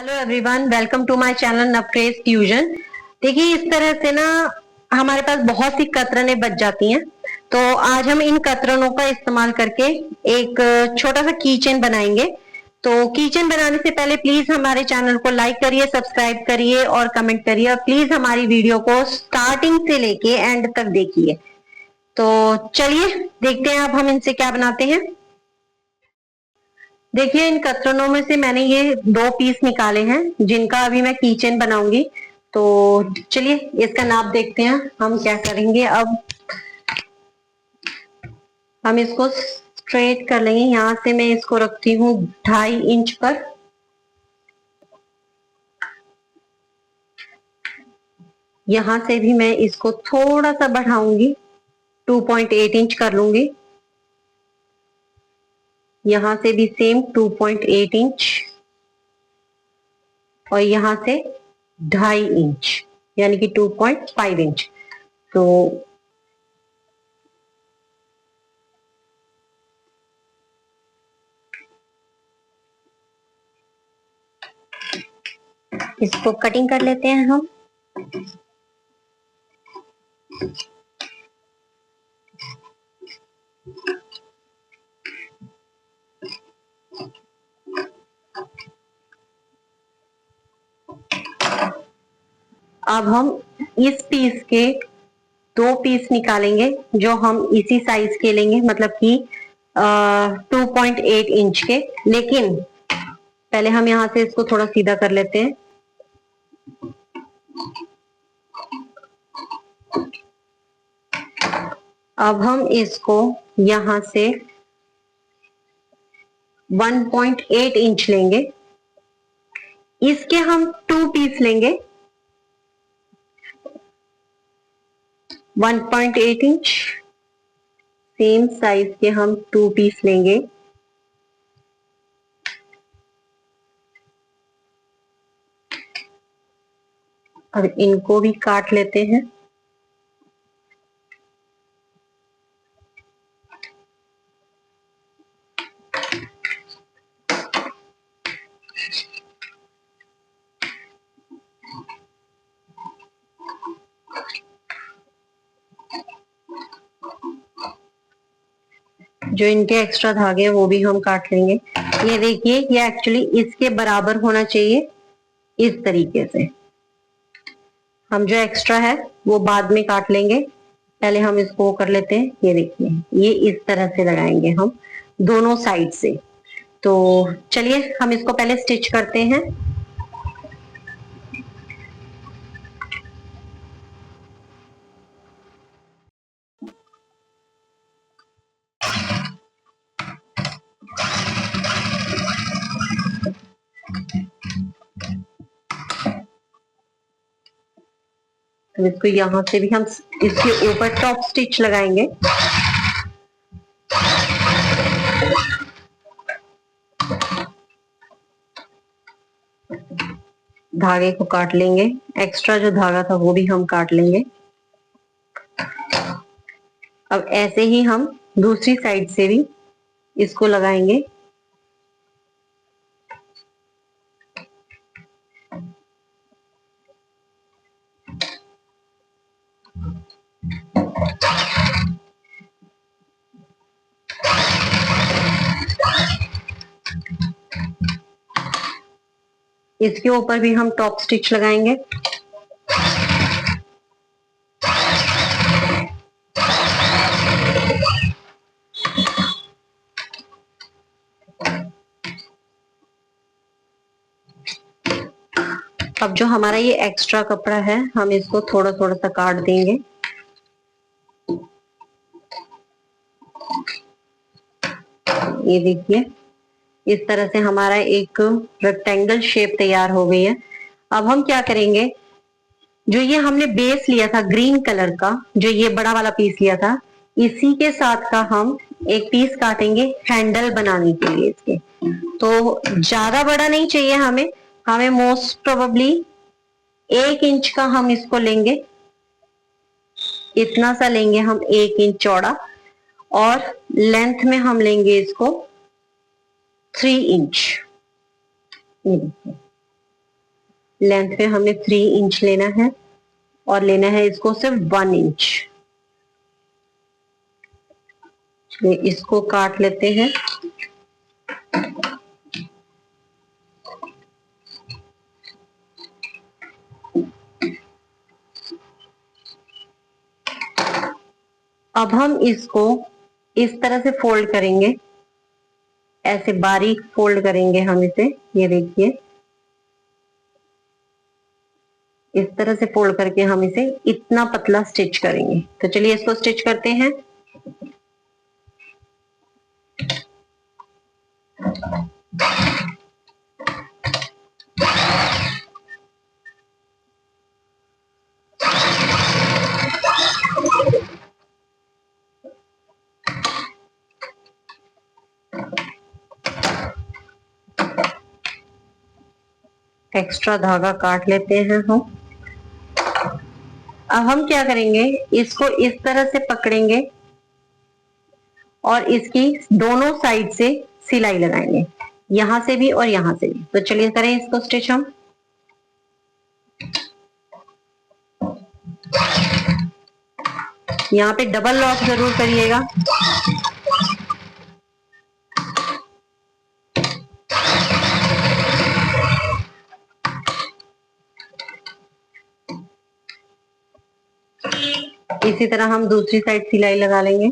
Hello everyone, welcome to my channel Navcraze Fusion. देखिए, इस तरह से ना हमारे पास बहुत सी कतरनें बच जाती हैं। तो आज हम इन कतरनों का इस्तेमाल करके एक छोटा सा कीचेन बनाएंगे। तो कीचेन बनाने से पहले प्लीज हमारे चैनल को लाइक करिए, सब्सक्राइब करिए और कमेंट करिए, और प्लीज हमारी वीडियो को स्टार्टिंग से लेके एंड तक देखिए। तो चलिए देखते हैं अब हम इनसे क्या बनाते हैं। देखिए, इन कतरनों में से मैंने ये 2 पीस निकाले हैं जिनका अभी मैं कीचेन बनाऊंगी। तो चलिए इसका नाप देखते हैं हम क्या करेंगे। अब हम इसको स्ट्रेट कर लेंगे। यहाँ से मैं इसको रखती हूँ 2.5 इंच पर। यहाँ से भी मैं इसको थोड़ा सा बढ़ाऊंगी, 2.8 इंच कर लूंगी। यहाँ से भी सेम 2.8 इंच, और यहाँ से 2.5 इंच यानी कि 2.5 इंच। तो इसको कटिंग कर लेते हैं हम। अब हम इस पीस के 2 पीस निकालेंगे जो हम इसी साइज के लेंगे, मतलब कि 2.8 इंच के। लेकिन पहले हम यहाँ से इसको थोड़ा सीधा कर लेते हैं। अब हम इसको यहाँ से 1.8 इंच लेंगे। इसके हम 2 पीस लेंगे, 1.8 इंच सेम साइज के हम 2 पीस लेंगे। अब इनको भी काट लेते हैं। जो इनके एक्स्ट्रा धागे हैं वो भी हम काट लेंगे। ये देखिए, ये एक्चुअली इसके बराबर होना चाहिए। इस तरीके से हम जो एक्स्ट्रा है वो बाद में काट लेंगे। पहले हम इसको कर लेते हैं। ये देखिए, ये इस तरह से लगाएंगे हम दोनों साइड से। तो चलिए हम इसको पहले स्टिच करते हैं। तो इसको यहां से भी हम इसके ऊपर टॉप स्टिच लगाएंगे। धागे को काट लेंगे, एक्स्ट्रा जो धागा था वो भी हम काट लेंगे। अब ऐसे ही हम दूसरी साइड से भी इसको लगाएंगे। इसके ऊपर भी हम टॉप स्टिच लगाएंगे। अब जो हमारा ये एक्स्ट्रा कपड़ा है हम इसको थोड़ा थोड़ा सा काट देंगे। ये देखिए, इस तरह से हमारा एक रेक्टेंगल शेप तैयार हो गई है। अब हम क्या करेंगे, जो ये हमने बेस लिया था ग्रीन कलर का, जो ये बड़ा वाला पीस लिया था, इसी के साथ का हम एक पीस काटेंगे हैंडल बनाने के लिए इसके। तो ज्यादा बड़ा नहीं चाहिए हमें, हमें मोस्ट प्रोबेबली 1 इंच का हम इसको लेंगे। इतना सा लेंगे हम, 1 इंच चौड़ा, और लेंथ में हम लेंगे इसको 3 इंच। ये देखिए, लेंथ पे हमने 3 इंच लेना है और लेना है इसको सिर्फ 1 इंच। चलिए इसको काट लेते हैं। अब हम इसको इस तरह से फोल्ड करेंगे, ऐसे बारीक फोल्ड करेंगे हम इसे। ये देखिए इस तरह से फोल्ड करके हम इसे इतना पतला स्टिच करेंगे। तो चलिए इसको स्टिच करते हैं। एक्स्ट्रा धागा काट लेते हैं हम। अब हम क्या करेंगे, इसको इस तरह से पकड़ेंगे और इसकी दोनों साइड से सिलाई लगाएंगे, यहां से भी और यहां से भी। तो चलिए करें इसको स्टिच हम। यहाँ पे डबल लॉक जरूर करिएगा। इसी तरह हम दूसरी साइड सिलाई लगा लेंगे।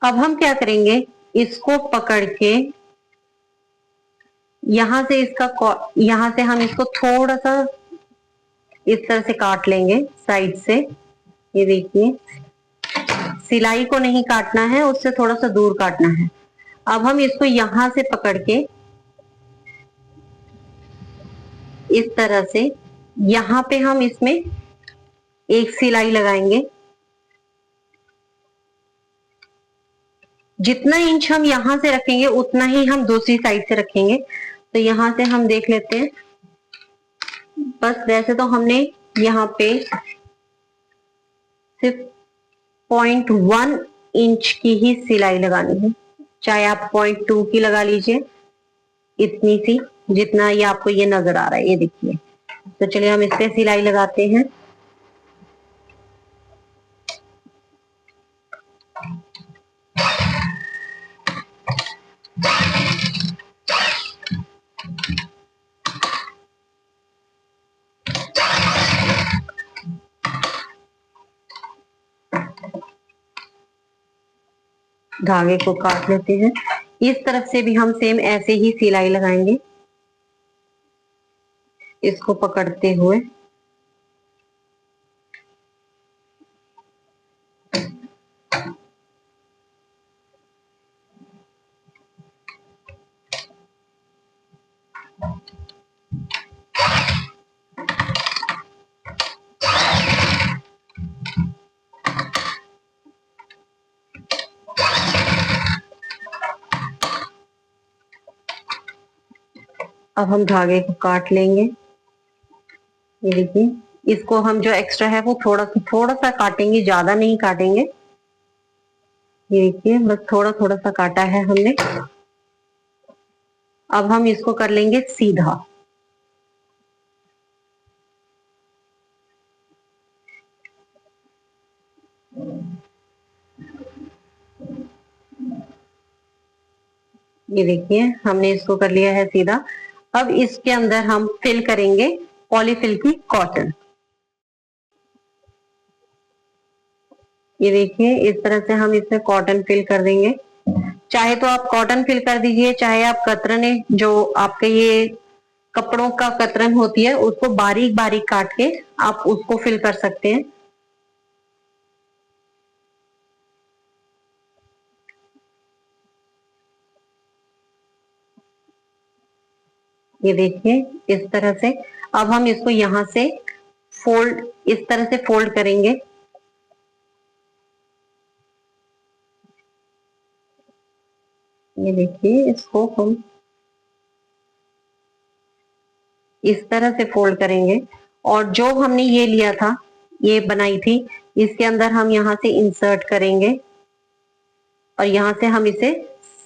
अब हम क्या करेंगे, इसको पकड़ के यहां से यहां से हम इसको थोड़ा सा इस तरह से काट लेंगे साइड से। ये देखिए सिलाई को नहीं काटना है, उससे थोड़ा सा दूर काटना है। अब हम इसको यहां से पकड़ के इस तरह से यहां पे हम इसमें एक सिलाई लगाएंगे। जितना इंच हम यहां से रखेंगे उतना ही हम दूसरी साइड से रखेंगे। तो यहां से हम देख लेते हैं। बस वैसे तो हमने यहाँ पे सिर्फ 0.1 इंच की ही सिलाई लगानी है, चाहे आप 0.2 की लगा लीजिए, इतनी सी जितना ये आपको ये नजर आ रहा है। ये देखिए। तो चलिए हम इस पे सिलाई लगाते हैं। धागे को काट लेते हैं। इस तरफ से भी हम सेम ऐसे ही सिलाई लगाएंगे, इसको पकड़ते हुए। अब हम धागे को काट लेंगे। ये देखिए इसको हम जो एक्स्ट्रा है वो थोड़ा सा काटेंगे, ज्यादा नहीं काटेंगे। ये देखिए बस थोड़ा थोड़ा सा काटा है हमने। अब हम इसको कर लेंगे सीधा। ये देखिए हमने इसको कर लिया है सीधा। अब इसके अंदर हम फिल करेंगे पॉलीफिल की कॉटन। ये देखिए इस तरह से हम इसमें कॉटन फिल कर देंगे। चाहे तो आप कॉटन फिल कर दीजिए, चाहे आप कतरने जो आपके ये कपड़ों का कतरन होती है उसको बारीक बारीक काट के आप उसको फिल कर सकते हैं। ये देखिए इस तरह से। अब हम इसको यहां से इस तरह से फोल्ड करेंगे ये देखिए, इसको हम इस तरह से फोल्ड करेंगे और जो हमने ये लिया था, ये बनाई थी, इसके अंदर हम यहाँ से इंसर्ट करेंगे और यहाँ से हम इसे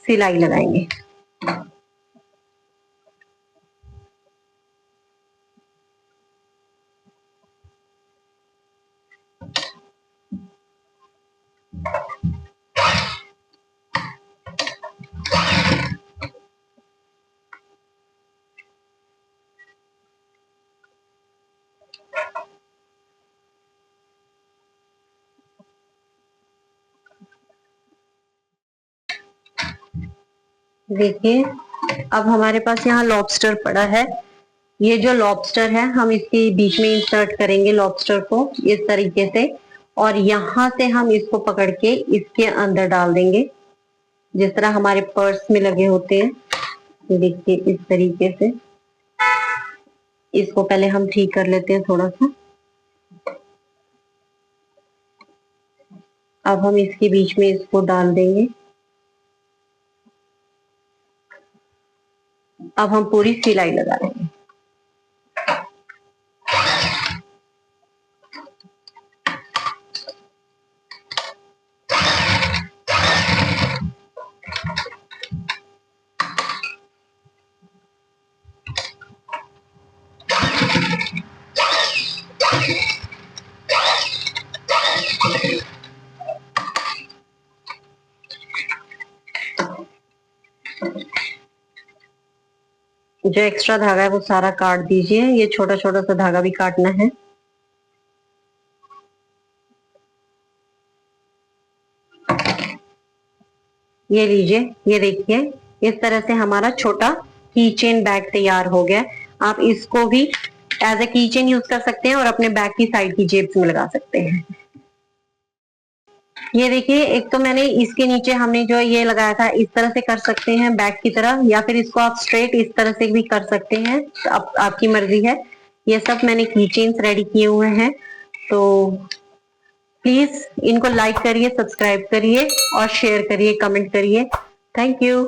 सिलाई लगाएंगे। देखिए, अब हमारे पास यहाँ लॉबस्टर पड़ा है। ये जो लॉबस्टर है, हम इसके बीच में इंसर्ट करेंगे लॉबस्टर को इस तरीके से, और यहाँ से हम इसको पकड़ के इसके अंदर डाल देंगे, जिस तरह हमारे पर्स में लगे होते हैं। देखिए, इस तरीके से इसको पहले हम ठीक कर लेते हैं थोड़ा सा। अब हम इसके बीच में इसको डाल देंगे। अब हम पूरी सिलाई लगा लेंगे। जो एक्स्ट्रा धागा है वो सारा काट दीजिए। ये छोटा छोटा सा धागा भी काटना है। ये लीजिए, ये देखिए, इस तरह से हमारा छोटा की चेन बैग तैयार हो गया। आप इसको भी एज ए की चेन यूज कर सकते हैं और अपने बैग की साइड की जेब्स में लगा सकते हैं। ये देखिए, एक तो मैंने इसके नीचे हमने जो ये लगाया था, इस तरह से कर सकते हैं बैग की तरह, या फिर इसको आप स्ट्रेट इस तरह से भी कर सकते हैं। तो आपकी मर्जी है। ये सब मैंने की चेन्स रेडी किए हुए हैं। तो प्लीज इनको लाइक करिए, सब्सक्राइब करिए और शेयर करिए, कमेंट करिए। Thank you.